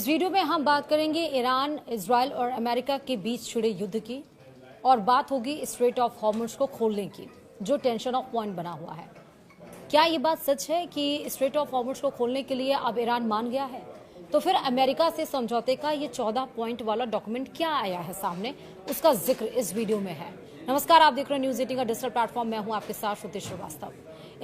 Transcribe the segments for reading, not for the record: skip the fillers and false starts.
इस वीडियो में हम बात करेंगे ईरान, इजराइल और अमेरिका के बीच छिड़े युद्ध की और बात होगी स्ट्रेट ऑफ हॉर्मुज को खोलने की, जो टेंशन ऑफ पॉइंट बना हुआ है। क्या ये बात सच है कि स्ट्रेट ऑफ हॉर्मुज को खोलने के लिए अब ईरान मान गया है? तो फिर अमेरिका से समझौते का ये 14 पॉइंट वाला डॉक्यूमेंट क्या आया है सामने, उसका जिक्र इस वीडियो में है। नमस्कार, आप देख रहे हैं न्यूज 18 का डिजिटल प्लेटफॉर्म। मैं हूं आपके साथ श्रुति श्रीवास्तव।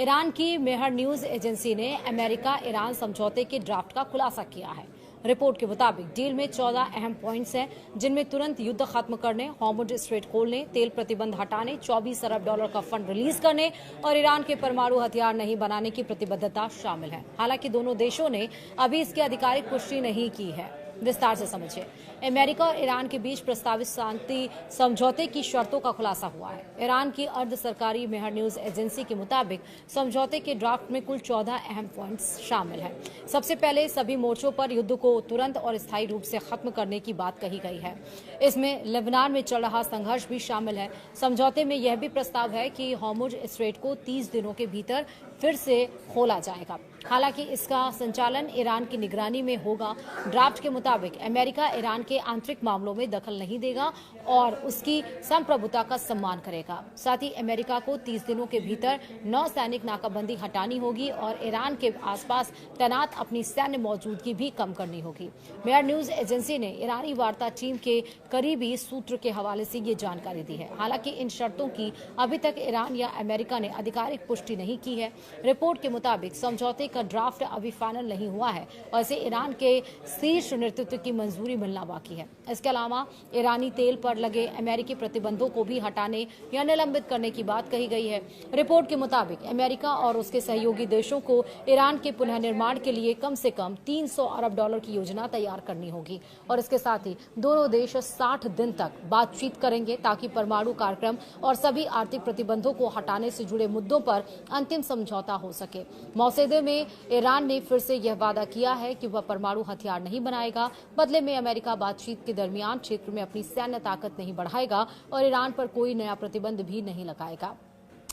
ईरान की मेहर न्यूज एजेंसी ने अमेरिका ईरान समझौते के ड्राफ्ट का खुलासा किया है। रिपोर्ट के मुताबिक डील में 14 अहम पॉइंट्स हैं, जिनमें तुरंत युद्ध खत्म करने, हॉर्मुज स्ट्रेट खोलने, तेल प्रतिबंध हटाने, $24 अरब का फंड रिलीज करने और ईरान के परमाणु हथियार नहीं बनाने की प्रतिबद्धता शामिल है। हालांकि दोनों देशों ने अभी इसकी आधिकारिक पुष्टि नहीं की है। विस्तार से समझिए। अमेरिका और ईरान के बीच प्रस्तावित शांति समझौते की शर्तों का खुलासा हुआ है। ईरान की अर्ध सरकारी मेहर न्यूज एजेंसी के मुताबिक समझौते के ड्राफ्ट में कुल 14 अहम पॉइंट्स शामिल हैं। सबसे पहले सभी मोर्चों पर युद्ध को तुरंत और स्थायी रूप से खत्म करने की बात कही गई है। इसमें लेबनान में चल रहा संघर्ष भी शामिल है। समझौते में यह भी प्रस्ताव है कि हॉर्मुज स्ट्रेट को 30 दिनों के भीतर फिर से खोला जाएगा। हालांकि इसका संचालन ईरान की निगरानी में होगा। ड्राफ्ट के मुताबिक अमेरिका ईरान के आंतरिक मामलों में दखल नहीं देगा और उसकी संप्रभुता का सम्मान करेगा। साथ ही अमेरिका को 30 दिनों के भीतर नौसैनिक नाकाबंदी हटानी होगी और ईरान के आसपास तैनात अपनी सैन्य मौजूदगी भी कम करनी होगी। मेहर न्यूज एजेंसी ने ईरानी वार्ता टीम के करीबी सूत्र के हवाले से ये जानकारी दी है। हालांकि इन शर्तों की अभी तक ईरान या अमेरिका ने आधिकारिक पुष्टि नहीं की है। रिपोर्ट के मुताबिक समझौते का ड्राफ्ट अभी फाइनल नहीं हुआ है और इसे ईरान के शीर्ष नेतृत्व की मंजूरी मिलना बाकी है। इसके अलावा ईरानी तेल पर लगे अमेरिकी प्रतिबंधों को भी हटाने या निलंबित करने की बात कही गई है। रिपोर्ट के मुताबिक अमेरिका और उसके सहयोगी देशों को ईरान के पुनर्निर्माण के लिए कम से कम $300 अरब की योजना तैयार करनी होगी और इसके साथ ही दोनों देश 60 दिन तक बातचीत करेंगे ताकि परमाणु कार्यक्रम और सभी आर्थिक प्रतिबंधों को हटाने से जुड़े मुद्दों पर अंतिम समझौता हो सके। मौसदे में ईरान ने फिर से यह वादा किया है कि वह परमाणु हथियार नहीं बनाएगा। बदले में अमेरिका बातचीत के दरमियान क्षेत्र में अपनी सैन्य ताकत नहीं बढ़ाएगा और ईरान पर कोई नया प्रतिबंध भी नहीं लगाएगा।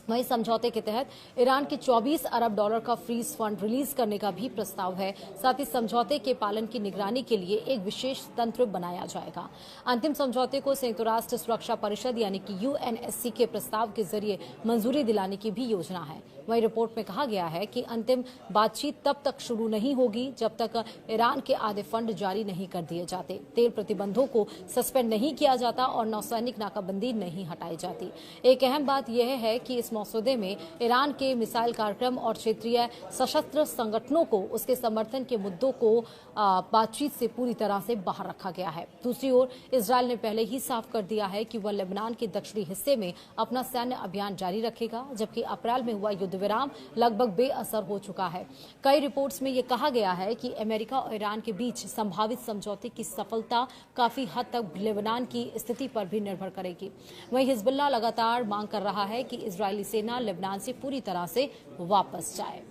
वहीं समझौते के तहत ईरान के $24 अरब का फ्रीज फंड रिलीज करने का भी प्रस्ताव है। साथ ही समझौते के पालन की निगरानी के लिए एक विशेष तंत्र बनाया जाएगा। अंतिम समझौते को संयुक्त राष्ट्र सुरक्षा परिषद यानी कि UNSC के प्रस्ताव के जरिए मंजूरी दिलाने की भी योजना है। वहीं रिपोर्ट में कहा गया है कि अंतिम बातचीत तब तक शुरू नहीं होगी जब तक ईरान के आधे फंड जारी नहीं कर दिए जाते, तेल प्रतिबंधों को सस्पेंड नहीं किया जाता और नौसैनिक नाकाबंदी नहीं हटाई जाती। एक अहम बात यह है कि इस मसौदे में ईरान के मिसाइल कार्यक्रम और क्षेत्रीय सशस्त्र संगठनों को उसके समर्थन के मुद्दों को बातचीत से पूरी तरह से बाहर रखा गया है। दूसरी ओर इजराइल ने पहले ही साफ कर दिया है कि वह लेबनान के दक्षिणी हिस्से में अपना सैन्य अभियान जारी रखेगा, जबकि अप्रैल में हुआ युद्ध विराम लगभग बेअसर हो चुका है। कई रिपोर्ट्स में यह कहा गया है कि अमेरिका और ईरान के बीच संभावित समझौते की सफलता काफी हद तक लेबनान की स्थिति पर भी निर्भर करेगी। वहीं हिजबुल्लाह लगातार मांग कर रहा है कि इजरायली सेना लेबनान से पूरी तरह से वापस जाए।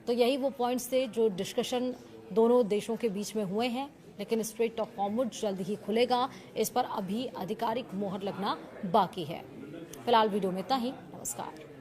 तो यही वो पॉइंट्स थे जो डिस्कशन दोनों देशों के बीच में हुए हैं, लेकिन स्ट्रेट ऑफ हॉर्मुज जल्द ही खुलेगा, इस पर अभी आधिकारिक मोहर लगना बाकी है। फिलहाल वीडियो में इतना ही। नमस्कार।